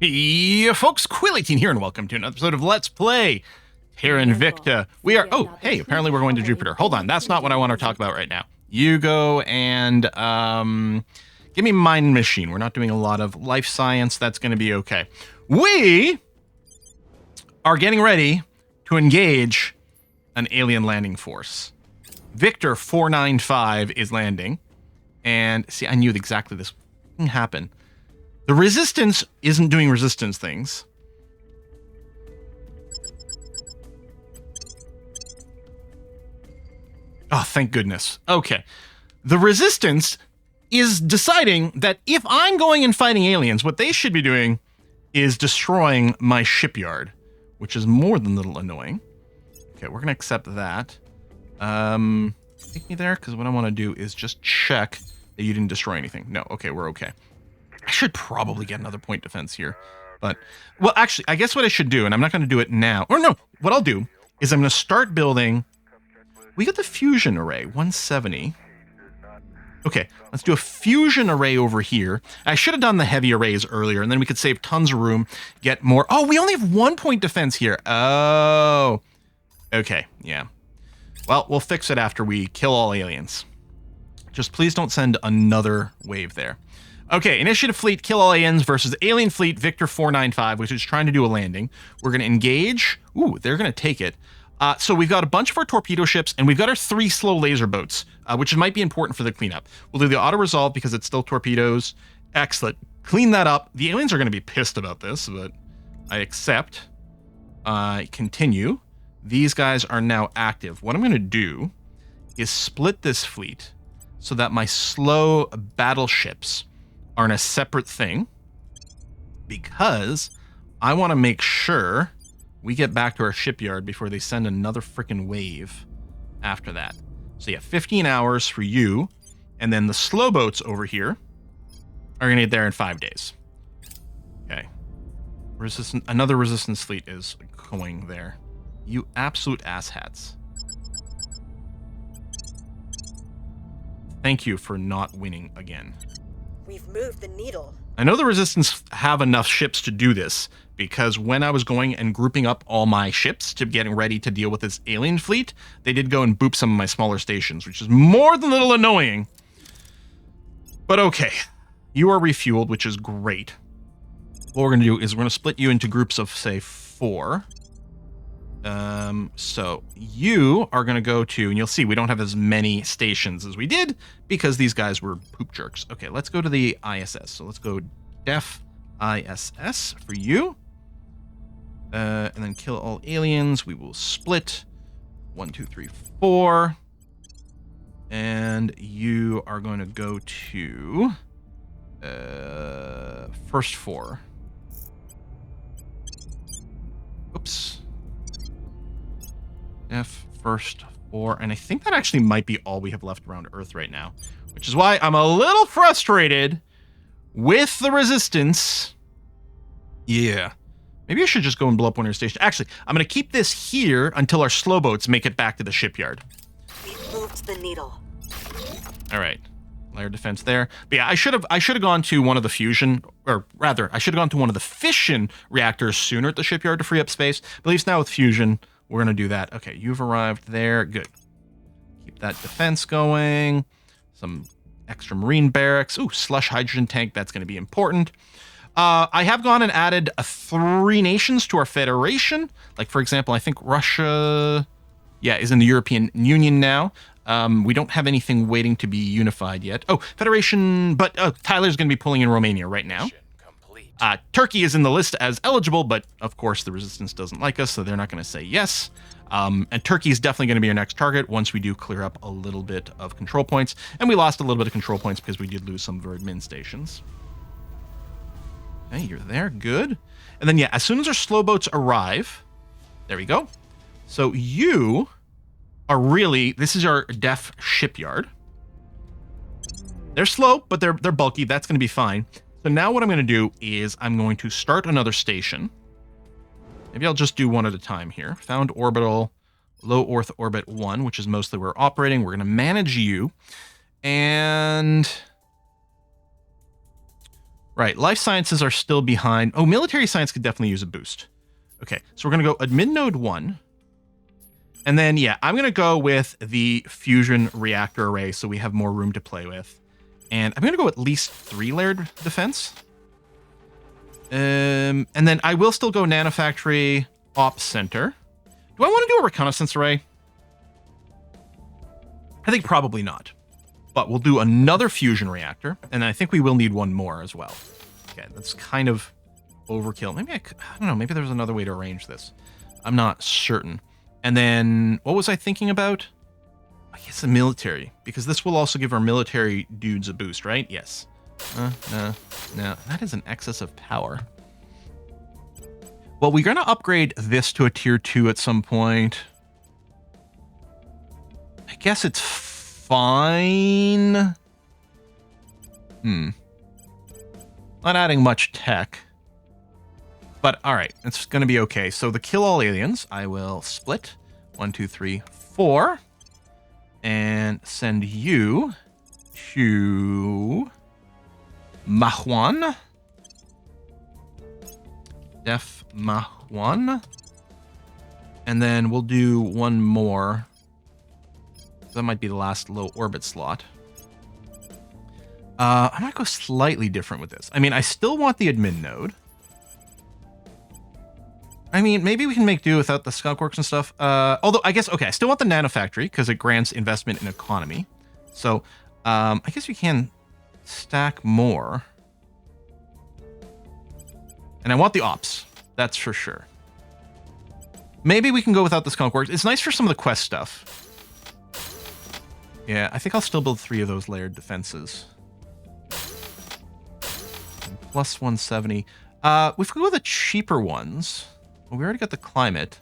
Hey, folks, Quill18 here, and welcome to another episode of Let's Play Terra Invicta. We are, oh, hey, apparently we're going to Jupiter. Hold on, that's not what I want to talk about right now. You go and, give me Mind Machine. We're not doing a lot of life science. That's going to be okay. We are getting ready to engage an alien landing force. Victor 495 is landing. And, see, I knew exactly this would happen. The Resistance isn't doing Resistance things. Oh, thank goodness. Okay. The Resistance is deciding that if I'm going and fighting aliens, what they should be doing is destroying my shipyard, which is more than a little annoying. Okay, we're going to accept that. Take me there, because what I want to do is just check that you didn't destroy anything. No, okay, we're okay. I should probably get another point defense here. But, well, actually, I guess what I should do, and I'm not going to do it now. Or no, what I'll do is I'm going to start building. We got the fusion array, 170. Okay, let's do a fusion array over here. I should have done the heavy arrays earlier, and then we could save tons of room, get more. Oh, we only have 1 point defense here. Oh, okay, yeah. Well, we'll fix it after we kill all aliens. Just please don't send another wave there. Okay, Initiative Fleet, kill all aliens versus Alien Fleet, Victor 495, which is trying to do a landing. We're going to engage. Ooh, they're going to take it. So we've got a bunch of our torpedo ships, and we've got our 3 slow laser boats, which might be important for the cleanup. We'll do the auto-resolve because it's still torpedoes. Excellent. Clean that up. The aliens are going to be pissed about this, but I accept. Continue. These guys are now active. What I'm going to do is split this fleet so that my slow battleships are in a separate thing, because I want to make sure we get back to our shipyard before they send another freaking wave after that. So yeah, 15 hours for you, and then the slow boats over here are going to get there in 5 days. Okay. Another resistance fleet is going there. You absolute asshats. Thank you for not winning again. We've moved the needle. I know the Resistance have enough ships to do this, because when I was going and grouping up all my ships to getting ready to deal with this alien fleet, they did go and boop some of my smaller stations, which is more than a little annoying. But okay, you are refueled, which is great. What we're going to do is we're going to split you into groups of, say, 4. So you are going to go to, and you'll see we don't have as many stations as we did because these guys were poop jerks. Okay, let's go to the ISS. So let's go def ISS for you. And then kill all aliens. We will split 1, 2, 3, 4. And you are going to go to first 4. Oops. F first 4, and I think that actually might be all we have left around Earth right now, which is why I'm a little frustrated with the Resistance. Yeah, maybe I should just go and blow up one of your stations. Actually, I'm going to keep this here until our slow boats make it back to the shipyard. We've moved the needle. All right, layer defense there. But yeah, I should have gone to one of the fusion, or rather, I should have gone to one of the fission reactors sooner at the shipyard to free up space. But at least now with fusion, we're going to do that. Okay, you've arrived there. Good. Keep that defense going. Some extra marine barracks. Ooh, slush hydrogen tank. That's going to be important. I have gone and added 3 nations to our federation. Like, for example, I think Russia, yeah, is in the European Union now. We don't have anything waiting to be unified yet. Oh, Federation, but Tyler's going to be pulling in Romania right now. Turkey is in the list as eligible, but of course the Resistance doesn't like us, so they're not going to say yes. And Turkey is definitely going to be our next target once we do clear up a little bit of control points. And we lost a little bit of control points because we did lose some of our admin stations. Okay, you're there. Good. And then, yeah, as soon as our slow boats arrive, there we go. So you are really, this is our def shipyard. They're slow, but they're bulky. That's going to be fine. So now what I'm going to do is I'm going to start another station. Maybe I'll just do one at a time here. Found orbital, low Earth orbit 1, which is mostly where we're operating. We're going to manage you. And Right, life sciences are still behind. Oh, military science could definitely use a boost. Okay, so we're going to go admin node 1. And then, yeah, I'm going to go with the fusion reactor array so we have more room to play with. And I'm going to go at least 3 layered defense. And then I will still go nanofactory ops center. Do I want to do a reconnaissance array? I think probably not. But we'll do another fusion reactor, and I think we will need one more as well. Okay, that's kind of overkill. Maybe I don't know, maybe there's another way to arrange this. I'm not certain. And then, what was I thinking about? I guess the military, because this will also give our military dudes a boost, right? Yes. No. That is an excess of power. Well, we're going to upgrade this to a tier 2 at some point. I guess it's fine. Not adding much tech. But all right, it's going to be okay. So the kill all aliens, I will split 1, 2, 3, 4 and send you to Mahuan. Def Mahuan. And then we'll do one more. That might be the last low orbit slot. I might go slightly different with this. I mean, I still want the admin node. I mean, maybe we can make do without the skunkworks and stuff. Although, I guess, okay, I still want the nanofactory because it grants investment in economy. So, I guess we can stack more. And I want the ops. That's for sure. Maybe we can go without the skunkworks. It's nice for some of the quest stuff. Yeah, I think I'll still build 3 of those layered defenses. And plus 170. If we go with the cheaper ones... Well, we already got the climate.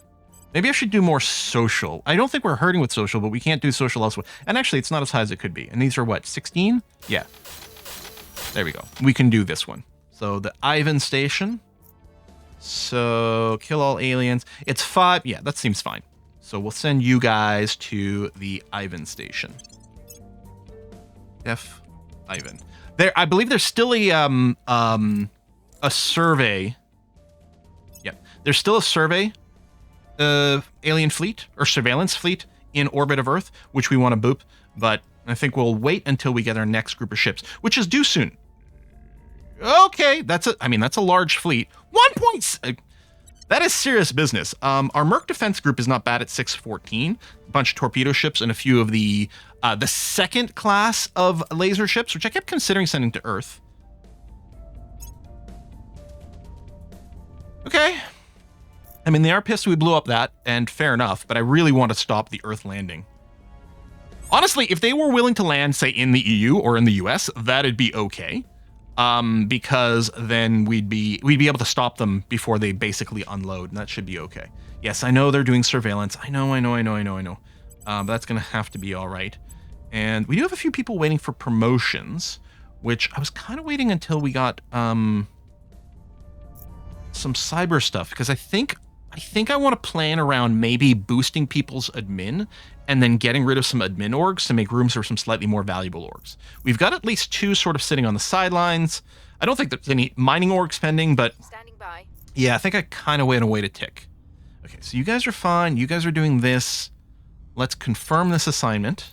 Maybe I should do more social. I don't think we're hurting with social, but we can't do social elsewhere. And actually, it's not as high as it could be. And these are what, 16? Yeah. There we go. We can do this one. So the Ivan station. So kill all aliens. It's 5. Yeah, that seems fine. So we'll send you guys to the Ivan station. Def Ivan. There, I believe there's still a survey. Yep, there's still a survey alien fleet or surveillance fleet in orbit of Earth, which we want to boop. But I think we'll wait until we get our next group of ships, which is due soon. Okay, that's a large fleet. 1. That is serious business. Our Merc defense group is not bad at 614. A bunch of torpedo ships and a few of the second class of laser ships, which I kept considering sending to Earth. Okay. I mean, they are pissed we blew up that, and fair enough, but I really want to stop the Earth landing. Honestly, if they were willing to land, say, in the EU or in the US, that'd be okay. Because then we'd be able to stop them before they basically unload, and that should be okay. Yes, I know they're doing surveillance. I know. But that's going to have to be all right. And we do have a few people waiting for promotions, which I was kind of waiting until we got some cyber stuff, because I think I want to plan around maybe boosting people's admin and then getting rid of some admin orgs to make room for some slightly more valuable orgs. We've got at least 2 sort of sitting on the sidelines. I don't think there's any mining orgs pending, but Standing by. Yeah, I think I kind of went away to tick. Okay, so you guys are fine. You guys are doing this. Let's confirm this assignment.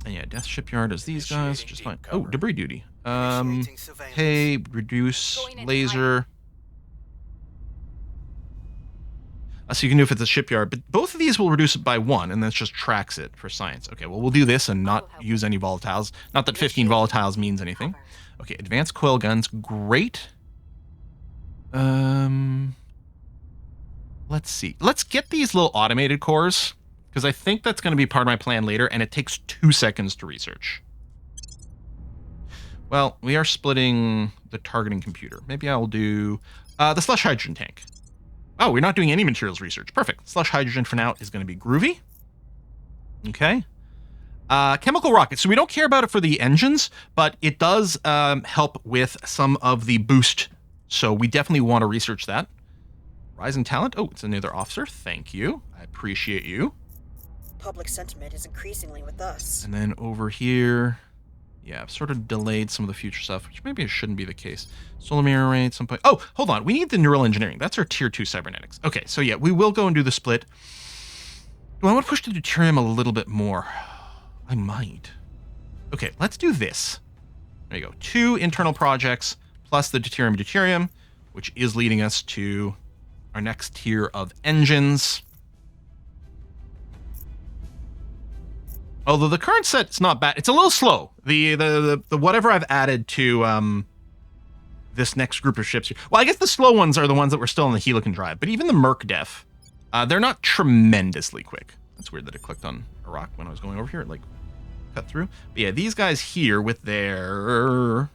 And yeah, Death Shipyard is these guys. Just fine. Oh, debris duty. Hey, reduce laser. So you can do if it's a shipyard, but both of these will reduce it by 1, and that just tracks it for science. Okay, well, we'll do this and not use any volatiles. Not that 15 volatiles means anything. Okay, advanced coil guns, great. Let's see. Let's get these little automated cores, because I think that's going to be part of my plan later, and it takes 2 seconds to research. Well, we are splitting the targeting computer. Maybe I'll do the slush hydrogen tank. Oh, we're not doing any materials research. Perfect. Slush hydrogen for now is going to be groovy. Okay. Chemical rockets. So we don't care about it for the engines, but it does help with some of the boost. So we definitely want to research that. Rising talent. Oh, it's another officer. Thank you. I appreciate you. Public sentiment is increasingly with us. And then over here. Yeah, I've sort of delayed some of the future stuff, which maybe it shouldn't be the case. Solar mirror array at some point. Oh, hold on. We need the neural engineering. That's our tier 2 cybernetics. Okay, so yeah, we will go and do the split. Do I want to push the deuterium a little bit more? I might. Okay, let's do this. There you go. 2 internal projects plus the deuterium, which is leading us to our next tier of engines. Although the current set's not bad. It's a little slow. The whatever I've added to this next group of ships here. Well, I guess the slow ones are the ones that were still in the Helican drive, but even the Merc Def, they're not tremendously quick. That's weird that it clicked on a rock when I was going over here. It like cut through. But yeah, these guys here with their...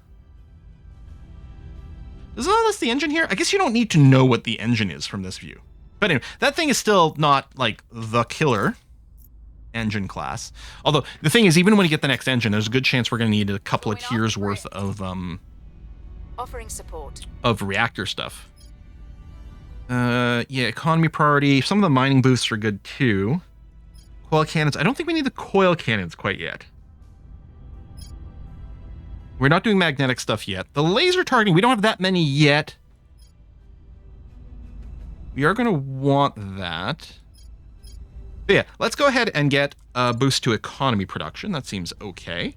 Is all this the engine here? I guess you don't need to know what the engine is from this view. But anyway, that thing is still not like the killer engine class. Although the thing is, even when you get the next engine, there's a good chance we're going to need a couple of tiers worth of offering support of reactor stuff. Yeah, economy priority. Some of the mining boosts are good too. Coil cannons. I don't think we need the coil cannons quite yet. We're not doing magnetic stuff yet. The laser targeting, we don't have that many yet. We are going to want that. But yeah, let's go ahead and get a boost to economy production. That seems okay.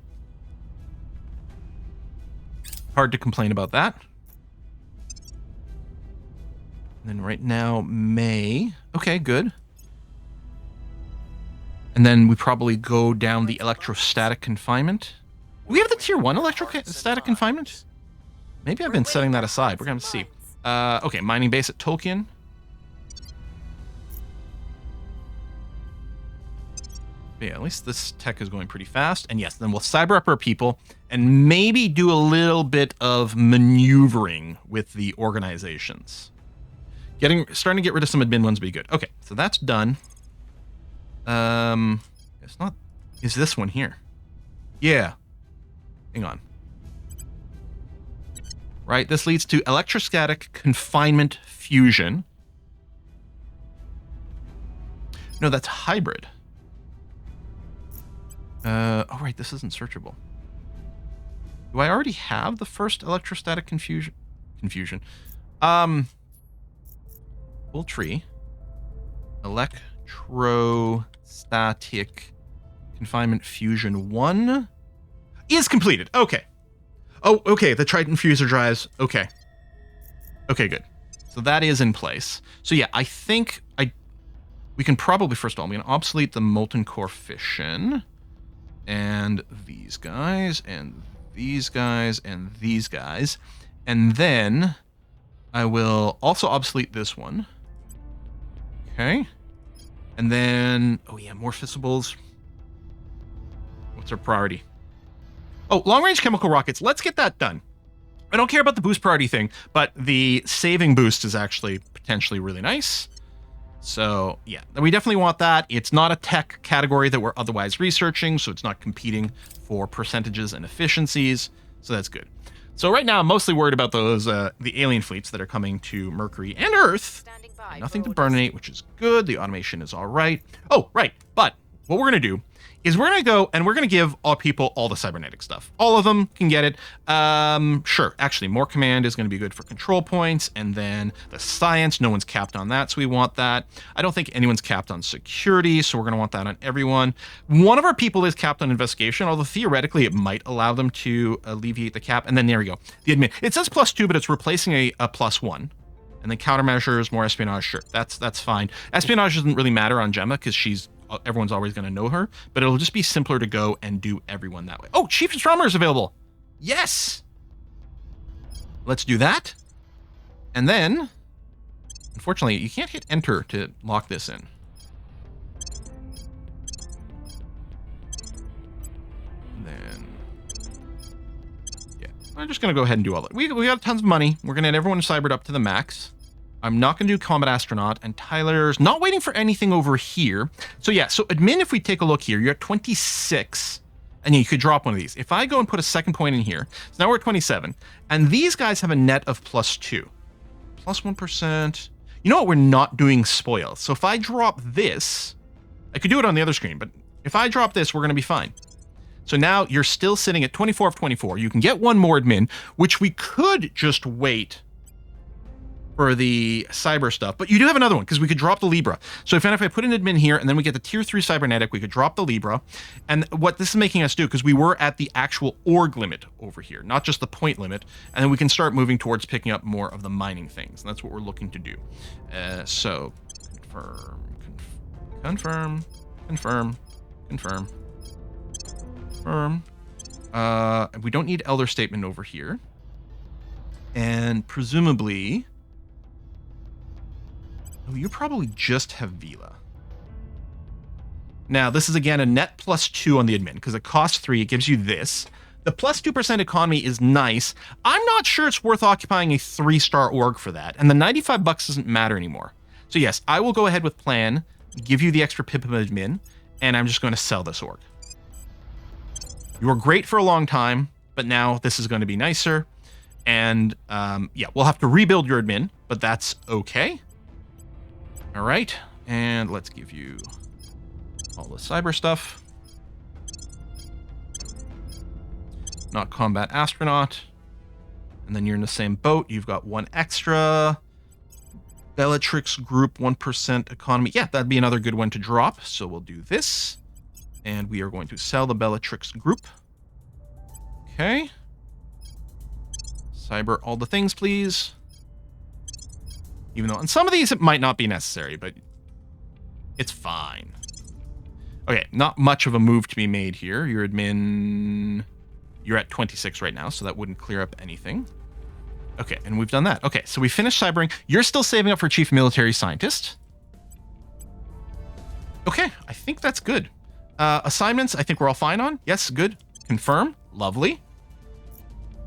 Hard to complain about that. And then right now, May. Okay, good. And then we probably go down the electrostatic confinement. Do we have the tier 1 electrostatic confinement? Maybe I've been setting that aside. We're going to see. Okay, mining base at Tolkien. But yeah, at least this tech is going pretty fast. And yes, then we'll cyber up our people and maybe do a little bit of maneuvering with the organizations. Starting to get rid of some admin ones would be good. Okay, so that's done. It's not... Is this one here? Yeah. Hang on. Right, this leads to electrostatic confinement fusion. No, that's hybrid. Oh, right, this isn't searchable. Do I already have the first electrostatic confusion? Full tree. Electrostatic confinement fusion 1 is completed. Okay. Oh, okay, the Triton fuser drives. Okay. Okay, good. So that is in place. So yeah, I think we can probably, first of all, I'm going to obsolete the molten core fission. And these guys, and these guys, and these guys. And then I will also obsolete this one. Okay. And then, oh yeah, more fissibles. What's our priority? Oh, long-range chemical rockets. Let's get that done. I don't care about the boost priority thing, but the saving boost is actually potentially really nice. So, yeah, we definitely want that. It's not a tech category that we're otherwise researching, so it's not competing for percentages and efficiencies, so that's good. So right now, I'm mostly worried about those the alien fleets that are coming to Mercury and Earth. Nothing to burninate, which is good. The automation is all right. Oh, right, but what we're going to do is we're going to go and we're going to give all people all the cybernetic stuff. All of them can get it. Sure, actually, more command is going to be good for control points, and then the science, no one's capped on that, so we want that. I don't think anyone's capped on security, so we're going to want that on everyone. One of our people is capped on investigation, although theoretically it might allow them to alleviate the cap, and then there we go. The admin. It says +2, but it's replacing a +1. And then countermeasures, more espionage, sure, that's fine. Espionage doesn't really matter on Gemma, because everyone's always going to know her, but it'll just be simpler to go and do everyone that way. Oh, Chief Astronomer is available. Yes. Let's do that. And then, unfortunately, you can't hit enter to lock this in. And then, yeah, I'm just going to go ahead and do all that. We got tons of money. We're going to get everyone cybered up to the max. I'm not going to do Combat Astronaut, and Tyler's not waiting for anything over here. So yeah, so admin, if we take a look here, you're at 26, and you could drop one of these. If I go and put a second point in here, so now we're at 27, and these guys have a net of +2. +1%. You know what? We're not doing spoil. So if I drop this, I could do it on the other screen, but if I drop this, we're going to be fine. So now you're still sitting at 24 of 24. You can get one more admin, which we could just wait for the cyber stuff, but you do have another one because we could drop the Libra. So if I put an admin here and then we get the tier 3 cybernetic, we could drop the Libra. And what this is making us do, because we were at the actual org limit over here, not just the point limit, and then we can start moving towards picking up more of the mining things. And that's what we're looking to do. So confirm. We don't need elder statement over here. And presumably, you probably just have Vila. Now, this is again a net +2 on the admin because it costs 3. It gives you this. The +2% economy is nice. I'm not sure it's worth occupying a 3-star org for that. And the $95 doesn't matter anymore. So yes, I will go ahead with plan, give you the extra pip of admin, and I'm just going to sell this org. You were great for a long time, but now this is going to be nicer. And yeah, we'll have to rebuild your admin, but that's okay. All right, and let's give you all the cyber stuff. Not combat astronaut. And then you're in the same boat. You've got 1 extra. Bellatrix group, 1% economy. Yeah, that'd be another good one to drop. So we'll do this. And we are going to sell the Bellatrix group. Okay. Cyber all the things, please. Even though on some of these it might not be necessary, but it's fine. Okay, not much of a move to be made here. Your admin, you're at 26 right now, so that wouldn't clear up anything. Okay, and we've done that. Okay, so we finished cybering. You're still saving up for chief military scientist. Okay, I think that's good. Assignments, I think we're all fine on. Yes, good. Confirm. Lovely.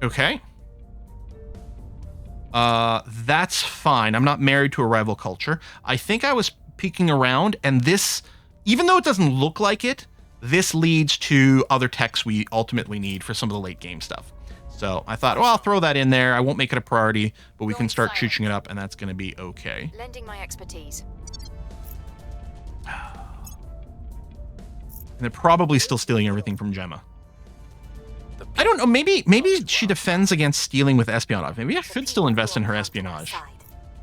Okay. That's fine. I'm not married to a rival culture. I think I was peeking around, and this, even though it doesn't look like it, this leads to other techs we ultimately need for some of the late game stuff. So I thought, well, I'll throw that in there. I won't make it a priority, but we can start chooching it up, and that's going to be okay. Lending my expertise. And they're probably still stealing everything from Gemma. I don't know. Maybe she defends against stealing with espionage. Maybe I should still invest in her espionage.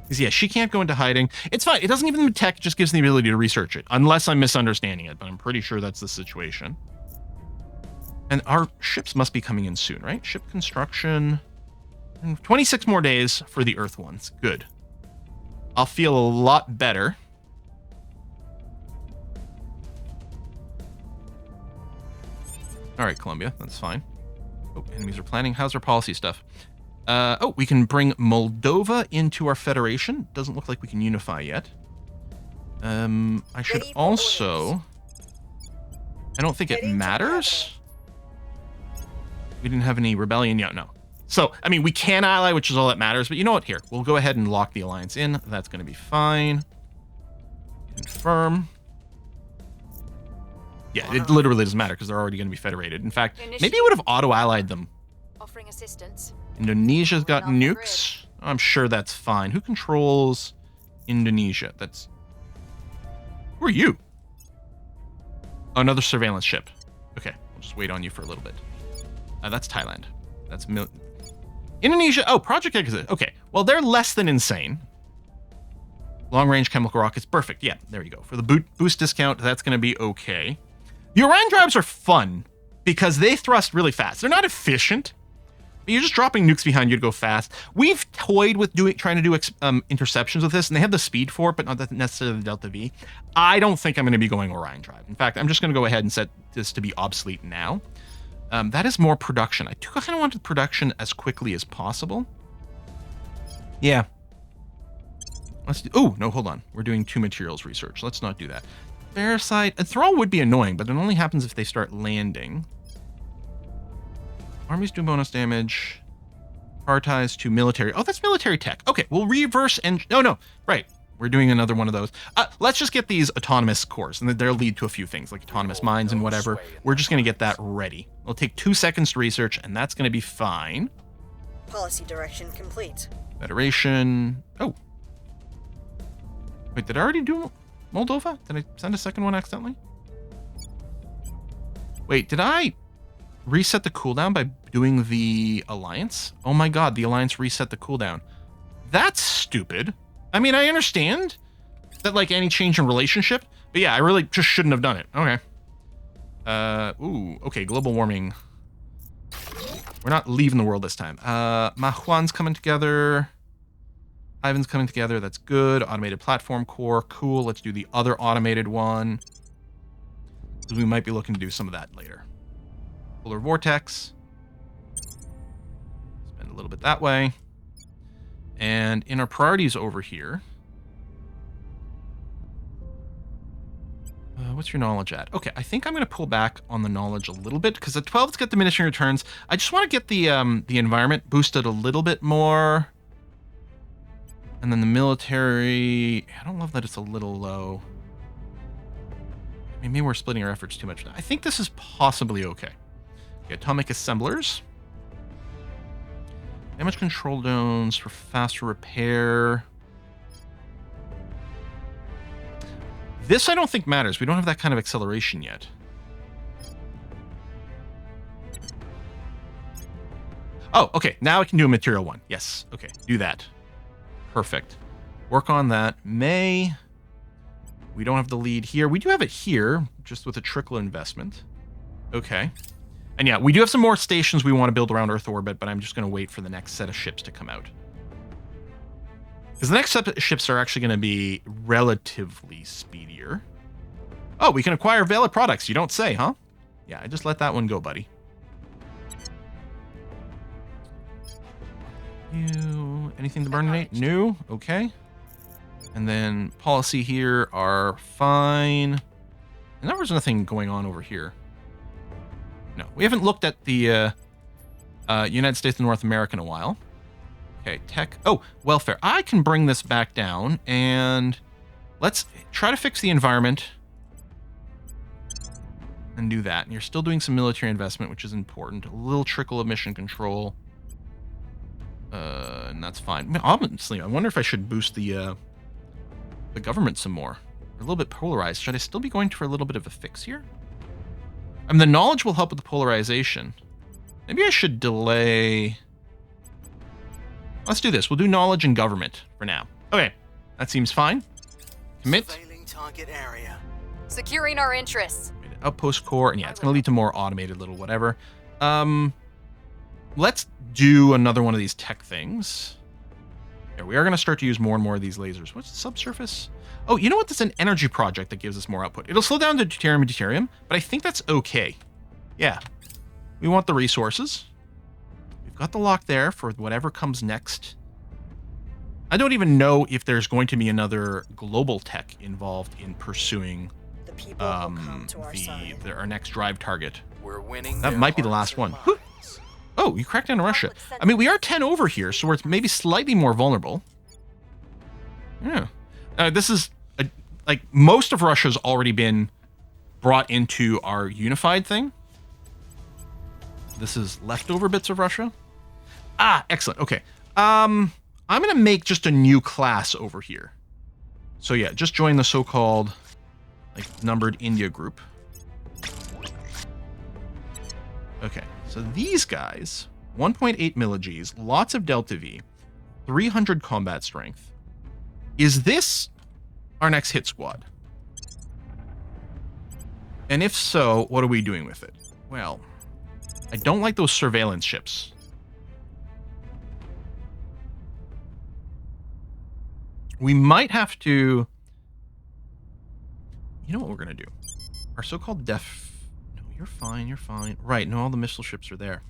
Because yeah, she can't go into hiding. It's fine. It doesn't even need tech. It just gives the ability to research it, unless I'm misunderstanding it. But I'm pretty sure that's the situation. And our ships must be coming in soon, right? Ship construction. 26 more days for the Earth ones. Good. I'll feel a lot better. All right, Columbia. That's fine. Oh, enemies are planning. How's our policy stuff? Oh, we can bring Moldova into our federation. Doesn't look like we can unify yet. I should also... I don't think it matters. We didn't have any rebellion yet. No. So, I mean, we can ally, which is all that matters. But you know what? Here, we'll go ahead and lock the alliance in. That's going to be fine. Confirm. Yeah, it literally doesn't matter because they're already going to be federated. In fact, maybe it would have auto-allied them. Offering assistance. Indonesia's got nukes. I'm sure that's fine. Who controls Indonesia? That's... Who are you? Oh, another surveillance ship. Okay, we'll just wait on you for a little bit. That's Thailand. That's... Indonesia. Oh, Project Exit. Okay, well, they're less than insane. Long-range chemical rockets. Perfect. Yeah, there you go. For the boost discount, that's going to be okay. The Orion drives are fun because they thrust really fast. They're not efficient, but you're just dropping nukes behind you to go fast. We've toyed with trying to do interceptions with this, and they have the speed for it, but not necessarily the Delta V. I don't think I'm going to be going Orion drive. In fact, I'm just going to go ahead and set this to be obsolete now. That is more production. I kind of wanted production as quickly as possible. Yeah. Let's do... Oh, no, hold on. We're doing 2 materials research. Let's not do that. Parasite. A Thrall would be annoying, but it only happens if they start landing. Armies do bonus damage. Prioritize to military. Oh, that's military tech. Okay, we'll reverse and... Oh, no. Right. We're doing another one of those. Let's just get these autonomous cores, and they'll lead to a few things, like autonomous mines and whatever. We're just going to get that ready. It'll take 2 seconds to research, and that's going to be fine. Policy direction complete. Federation. Oh. Wait, did I already do Moldova? Did I send a second one accidentally? Wait, did I? reset the cooldown by doing the alliance? Oh my god, the alliance reset the cooldown. That's stupid. I mean, I understand that, like, any change in relationship, but yeah, I really just shouldn't have done it. Okay. Okay, global warming. We're not leaving the world this time. Mahuan's coming together. Ivan's coming together. That's good. Automated platform core. Cool. Let's do the other automated one. We might be looking to do some of that later. Polar vortex. Spend a little bit that way. And in our priorities over here, what's your knowledge at? Okay, I think I'm going to pull back on the knowledge a little bit because at 12 it's got diminishing returns. I just want to get the environment boosted a little bit more. And then the military, I don't love that it's a little low. I mean, maybe we're splitting our efforts too much. I think this is possibly okay. Okay, atomic assemblers. Damage control zones for faster repair. This I don't think matters. We don't have that kind of acceleration yet. Oh, okay. Now I can do a material one. Yes. Okay. Do that. Perfect. Work on that. May. We don't have the lead here. We do have it here, just with a trickle investment. Okay. And yeah, we do have some more stations we want to build around Earth orbit, but I'm just going to wait for the next set of ships to come out. Because the next set of ships are actually going to be relatively speedier. Oh, we can acquire valid products. You don't say, huh? Yeah, I just let that one go, buddy. You anything to burninate? No. Okay. And then policy here are fine. And there was nothing going on over here. No, we haven't looked at the United States and North America in a while. Okay, tech. Oh, welfare. I can bring this back down and let's try to fix the environment and do that. And you're still doing some military investment, which is important. A little trickle of mission control. And that's fine. I mean, honestly, I wonder if I should boost the government some more. They're a little bit polarized. Should I still be going for a little bit of a fix here? I mean, the knowledge will help with the polarization. Maybe I should delay. Let's do this. We'll do knowledge and government for now. Okay, that seems fine. Commit. Surveilling target area. Securing our interests. Outpost core, and yeah, it's going to lead to more automated little whatever. Let's do another one of these tech things. Yeah, we are going to start to use more and more of these lasers. What's the subsurface? Oh, you know what? That's an energy project that gives us more output. It'll slow down the deuterium and deuterium, but I think that's okay. Yeah. We want the resources. We've got the lock there for whatever comes next. I don't even know if there's going to be another global tech involved in pursuing The people will come to our side. our next drive target. We're winning. That might be the last one. Oh, you cracked down on Russia. I mean, we are 10 over here, so we're maybe slightly more vulnerable. Yeah. This is, like, most of Russia's already been brought into our unified thing. This is leftover bits of Russia. Ah, excellent. Okay. I'm going to make just a new class over here. So yeah, just join the so-called, like, numbered India group. Okay, so these guys, 1.8 millig's, lots of delta V, 300 combat strength. Is this our next hit squad? And if so, what are we doing with it? Well, I don't like those surveillance ships. We might have to... You know what we're going to do? Our so-called def... No, you're fine, you're fine. Right, no, all the missile ships are there.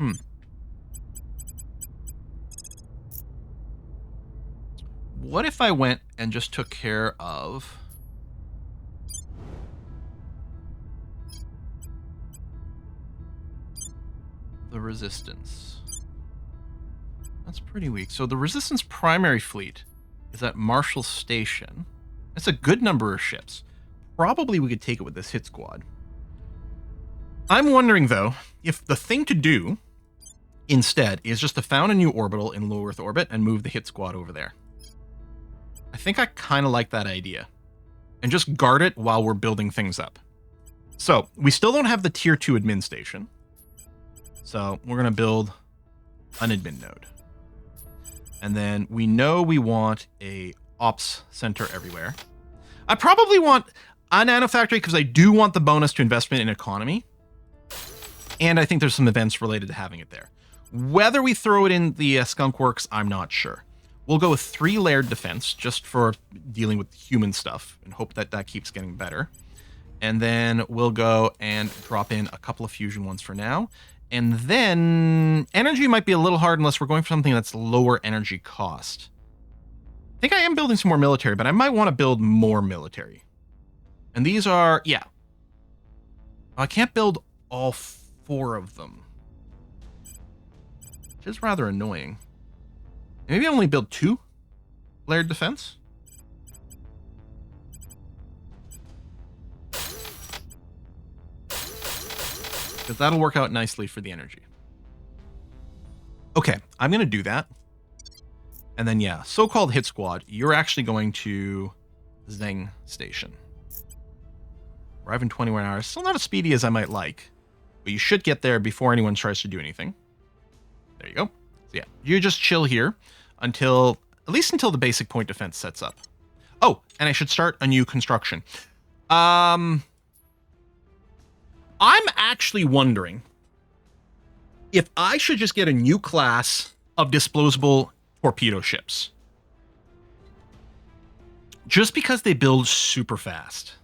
What if I went and just took care of... the resistance? That's pretty weak. So the resistance primary fleet is at Marshall Station. That's a good number of ships. Probably we could take it with this hit squad. I'm wondering, though, if the thing to do instead is just to found a new orbital in low Earth orbit and move the hit squad over there. I think I kind of like that idea. And just guard it while we're building things up. So, we still don't have the tier 2 admin station. So we're going to build an admin node. And then we know we want a ops center everywhere. I probably want a nanofactory because I do want the bonus to investment in economy. And I think there's some events related to having it there. Whether we throw it in the skunk works, I'm not sure. We'll go with 3 layered defense just for dealing with human stuff and hope that that keeps getting better. And then we'll go and drop in a couple of fusion ones for now. And then energy might be a little hard unless we're going for something that's lower energy cost. I think I am building some more military, but I might want to build more military. And these are, yeah. I can't build all 4 of them, which is rather annoying. Maybe I only build 2 layered defense. Because that'll work out nicely for the energy. Okay, I'm going to do that. And then, yeah, so-called hit squad, you're actually going to Zeng Station. Arrive in 21 hours. Still not as speedy as I might like, but you should get there before anyone tries to do anything. There you go. So yeah, you just chill here until, at least until the basic point defense sets up. Oh, and I should start a new construction. I'm actually wondering if I should just get a new class of disposable torpedo ships. Just because they build super fast.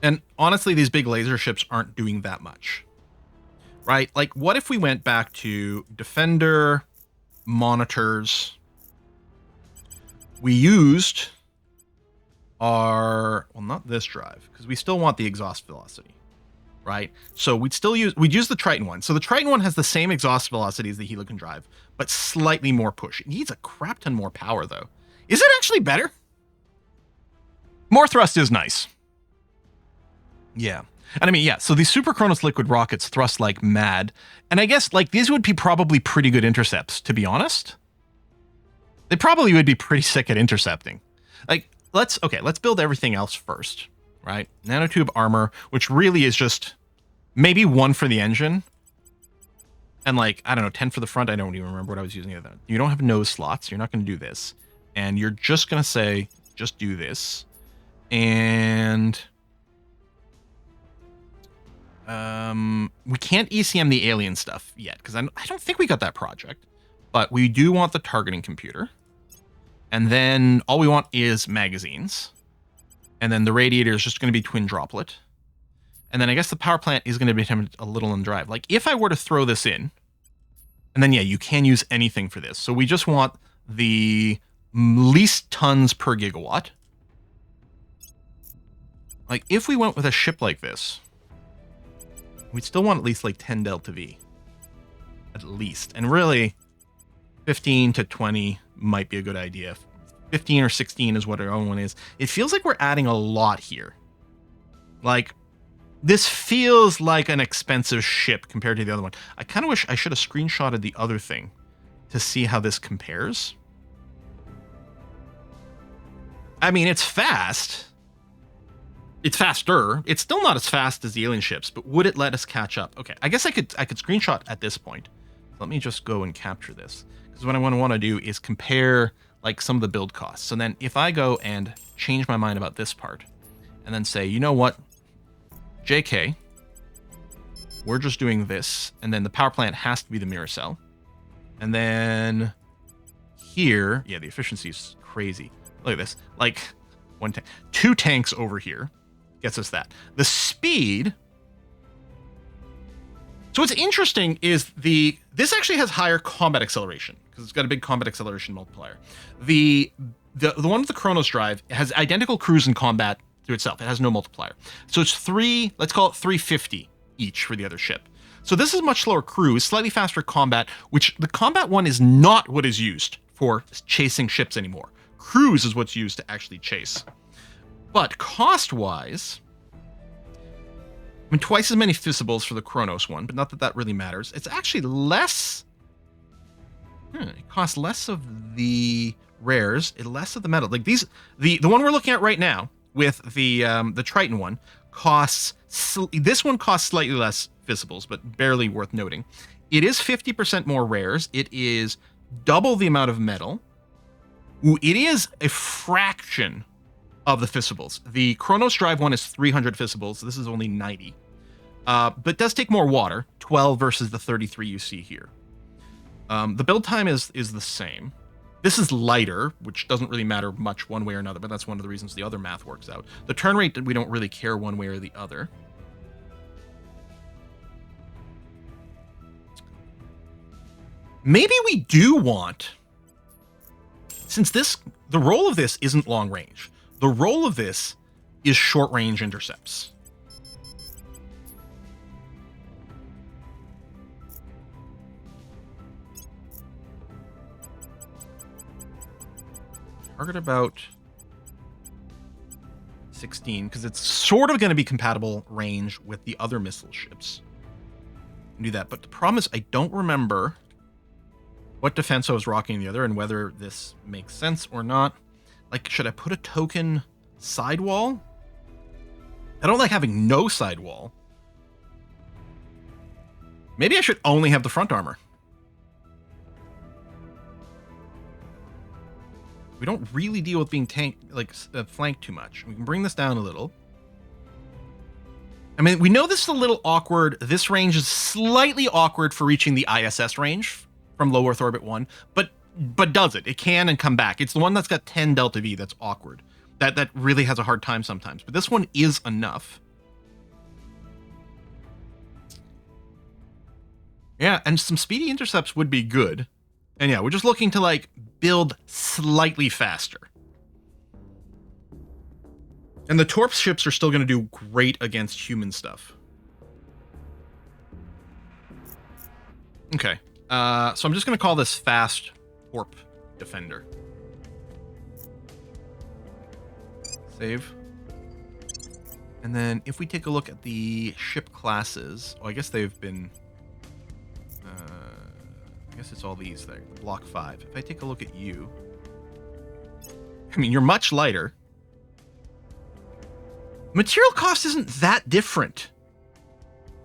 And honestly, these big laser ships aren't doing that much. Right? Like, what if we went back to Defender, monitors? We used our, well, not this drive, because we still want the exhaust velocity. Right? So we'd use the Triton one. So the Triton one has the same exhaust velocity as the Helican drive, but slightly more push. It needs a crap ton more power, though. Is it actually better? More thrust is nice. Yeah. And I mean, yeah, so these Super Kronos liquid rockets thrust like mad. And I guess, like, these would be probably pretty good intercepts, to be honest. They probably would be pretty sick at intercepting. Like, let's build everything else first. Right? Nanotube armor, which really is just maybe 1 for the engine. And like, I don't know, 10 for the front. I don't even remember what I was using. You don't have nose slots. You're not going to do this. And you're just going to say, just do this. And we can't ECM the alien stuff yet, because I don't think we got that project. But we do want the targeting computer. And then all we want is magazines. And then the radiator is just going to be twin droplet. And then I guess the power plant is going to be a little on drive. Like, if I were to throw this in, and then, yeah, you can use anything for this. So we just want the least tons per gigawatt. Like, if we went with a ship like this, we'd still want at least like 10 delta V. At least. And really, 15 to 20 might be a good idea. 15 or 16 is what our own one is. It feels like we're adding a lot here. Like, this feels like an expensive ship compared to the other one. I kind of wish I should have screenshotted the other thing to see how this compares. I mean, it's fast. It's faster. It's still not as fast as the alien ships, but would it let us catch up? Okay, I guess I could screenshot at this point. Let me just go and capture this. Because what I want to do is compare like some of the build costs. So then if I go and change my mind about this part and then say, you know what, JK, we're just doing this. And then the power plant has to be the mirror cell. And then here, yeah, the efficiency is crazy. Look at this, like 2 tanks over here gets us that. The speed. So what's interesting is this actually has higher combat acceleration because it's got a big combat acceleration multiplier. The one with the Kronos drive has identical cruise and combat to itself. It has no multiplier. So it's let's call it 350 each for the other ship. So this is much slower cruise, slightly faster combat, which the combat one is not what is used for chasing ships anymore. Cruise is what's used to actually chase. But cost-wise, I mean, twice as many fissibles for the Kronos one, but not that that really matters. It's actually less. It costs less of the rares, less of the metal. Like these, the one we're looking at right now with the Triton one costs. This one costs slightly less Visibles, but barely worth noting. It is 50% more rares. It is double the amount of metal. Ooh, it is a fraction of the Fissibles. The Chronos Drive one is 300 Fissibles. This is only 90. But does take more water, 12 versus the 33 you see here. The build time is the same. This is lighter, which doesn't really matter much one way or another, but that's one of the reasons the other math works out. The turn rate, we don't really care one way or the other. Maybe we do want, since the role of this isn't long range, the role of this is short range intercepts. Target about 16, because it's sort of going to be compatible range with the other missile ships. Do that, but the problem is I don't remember what defense I was rocking the other and whether this makes sense or not. Like, should I put a token sidewall? I don't like having no sidewall. Maybe I should only have the front armor. We don't really deal with being flanked too much. We can bring this down a little. I mean, we know this is a little awkward. This range is slightly awkward for reaching the ISS range from low Earth orbit 1, but does it? It can and come back. It's the one that's got 10 delta V that's awkward. That really has a hard time sometimes. But this one is enough. Yeah, and some speedy intercepts would be good. And yeah, we're just looking to like build slightly faster. And the Torp ships are still going to do great against human stuff. Okay. So I'm just going to call this Fast Torp Defender. Save. And then if we take a look at the ship classes, I guess they've been... I guess it's all these there. Block 5. If I take a look at you... I mean, you're much lighter. Material cost isn't that different,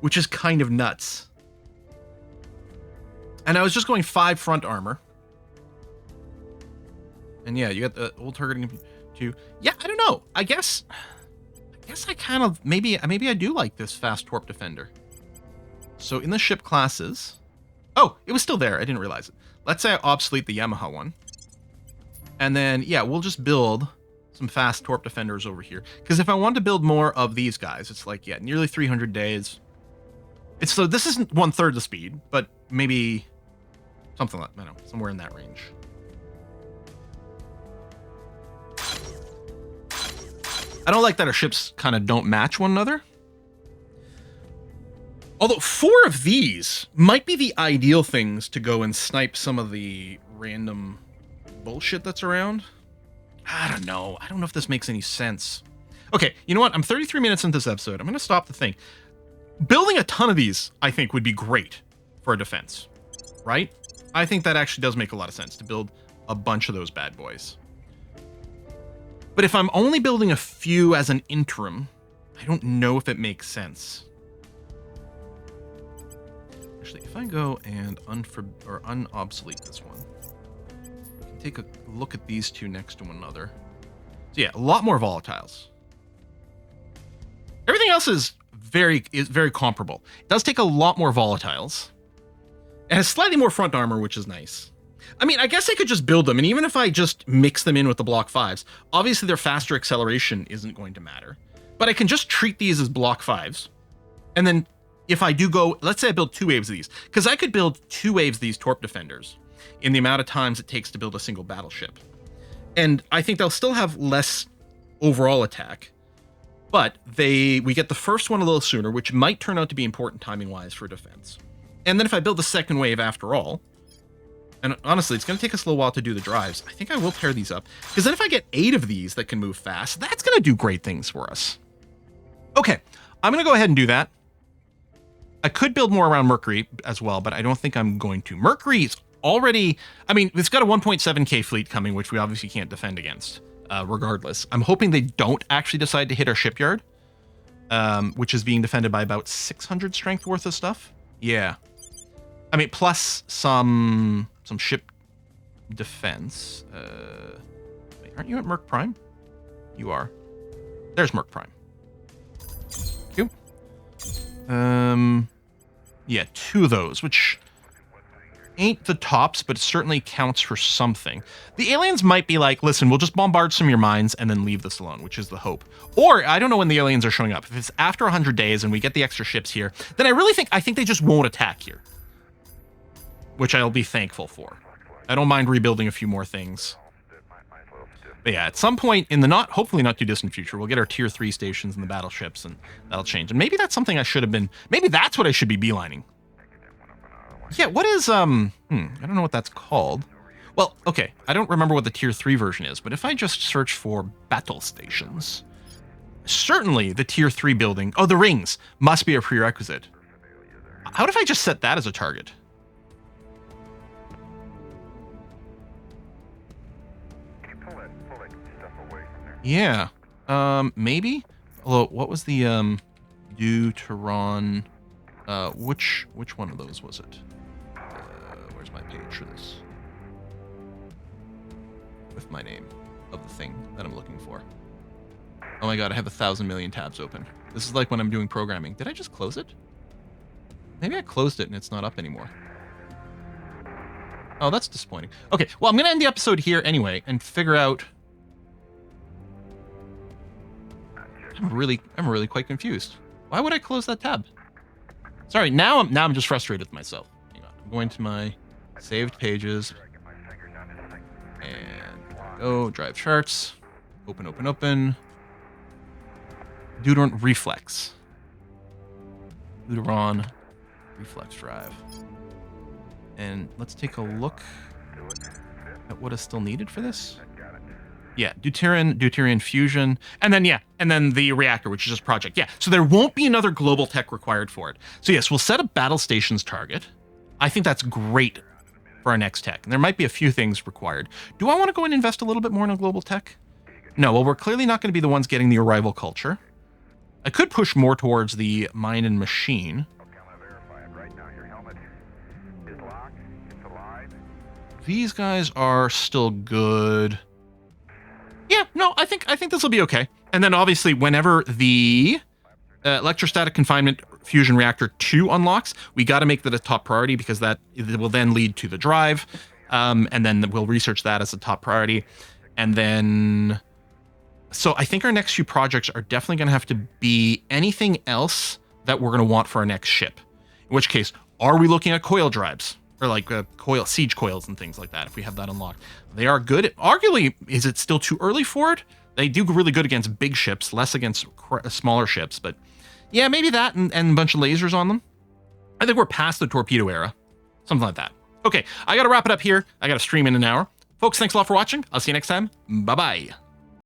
which is kind of nuts. And I was just going 5 front armor. And yeah, you got the old targeting too. Yeah, I don't know. I guess I kind of maybe I do like this Fast Torp Defender. So in the ship classes, oh, it was still there. I didn't realize it. Let's say I obsolete the Yamaha one. And then yeah, we'll just build some Fast Torp Defenders over here. Because if I want to build more of these guys, it's like, yeah, nearly 300 days. It's so this isn't 1/3 the speed, but maybe something like, I don't know, somewhere in that range. I don't like that our ships kind of don't match one another. Although 4 of these might be the ideal things to go and snipe some of the random bullshit that's around. I don't know. I don't know if this makes any sense. Okay, you know what? I'm 33 minutes into this episode. I'm going to stop the thing. Building a ton of these, I think, would be great for a defense, right? I think that actually does make a lot of sense to build a bunch of those bad boys. But if I'm only building a few as an interim, I don't know if it makes sense. Actually, if I go and unobsolete this one, I can take a look at these two next to one another. So yeah, a lot more volatiles. Everything else is very comparable. It does take a lot more volatiles. It has slightly more front armor, which is nice. I mean, I guess I could just build them, and even if I just mix them in with the block 5s, obviously their faster acceleration isn't going to matter. But I can just treat these as block 5s. And then if I do go, let's say I build 2 waves of these, because I could build 2 waves of these Torp Defenders in the amount of times it takes to build a single battleship. And I think they'll still have less overall attack, but we get the first one a little sooner, which might turn out to be important timing-wise for defense. And then if I build the second wave after all, and honestly, it's going to take us a little while to do the drives, I think I will tear these up, because then if I get 8 of these that can move fast, that's going to do great things for us. Okay, I'm going to go ahead and do that. I could build more around Mercury as well, but I don't think I'm going to. Mercury is already, I mean, it's got a 1.7k fleet coming, which we obviously can't defend against, regardless. I'm hoping they don't actually decide to hit our shipyard. which is being defended by about 600 strength worth of stuff. Yeah. I mean, plus some ship defense. Wait, aren't you at Merc Prime? You are. There's Merc Prime. Thank you. Yeah, 2 of those, which ain't the tops, but it certainly counts for something. The aliens might be like, listen, we'll just bombard some of your mines and then leave this alone, which is the hope. Or I don't know when the aliens are showing up. If it's after 100 days and we get the extra ships here, then I think they just won't attack here, which I'll be thankful for. I don't mind rebuilding a few more things. But yeah, at some point in the hopefully not too distant future, we'll get our tier 3 stations and the battleships, and that'll change. And maybe that's something I should have been, maybe that's what I should be beelining. Yeah, what is, I don't know what that's called. Well, okay, I don't remember what the tier 3 version is, but if I just search for battle stations, certainly the tier 3 building, the rings, must be a prerequisite. How if I just set that as a target? Yeah, maybe. Although, what was the Deuteron? Which one of those was it? Where's my page for this? With my name of the thing that I'm looking for. Oh my god, I have 1,000 million tabs open. This is like when I'm doing programming. Did I just close it? Maybe I closed it and it's not up anymore. Oh, that's disappointing. Okay, well, I'm gonna end the episode here anyway and figure out. I'm really quite confused. Why would I close that tab? Sorry, now I'm just frustrated with myself. Hang on, I'm going to my saved pages. And go, drive charts. Open. Deuteron Reflex. Deuteron Reflex drive. And let's take a look at what is still needed for this. Yeah, Deuterian fusion, and then the reactor, which is just project. Yeah, so there won't be another global tech required for it. So yes, we'll set a battle stations target. I think that's great for our next tech. And there might be a few things required. Do I want to go and invest a little bit more in a global tech? No, well, we're clearly not going to be the ones getting the arrival culture. I could push more towards the mine and machine. These guys are still good. Yeah, no, I think this will be okay. And then obviously whenever the electrostatic confinement fusion reactor 2 unlocks, we got to make that a top priority because that will then lead to the drive. And then we'll research that as a top priority. And then, so I think our next few projects are definitely going to have to be anything else that we're going to want for our next ship. In which case, are we looking at coil drives? Or like siege coils and things like that, if we have that unlocked. They are good. Arguably, is it still too early for it? They do really good against big ships, less against smaller ships. But yeah, maybe that and a bunch of lasers on them. I think we're past the torpedo era. Something like that. Okay, I got to wrap it up here. I got to stream in an hour. Folks, thanks a lot for watching. I'll see you next time. Bye-bye.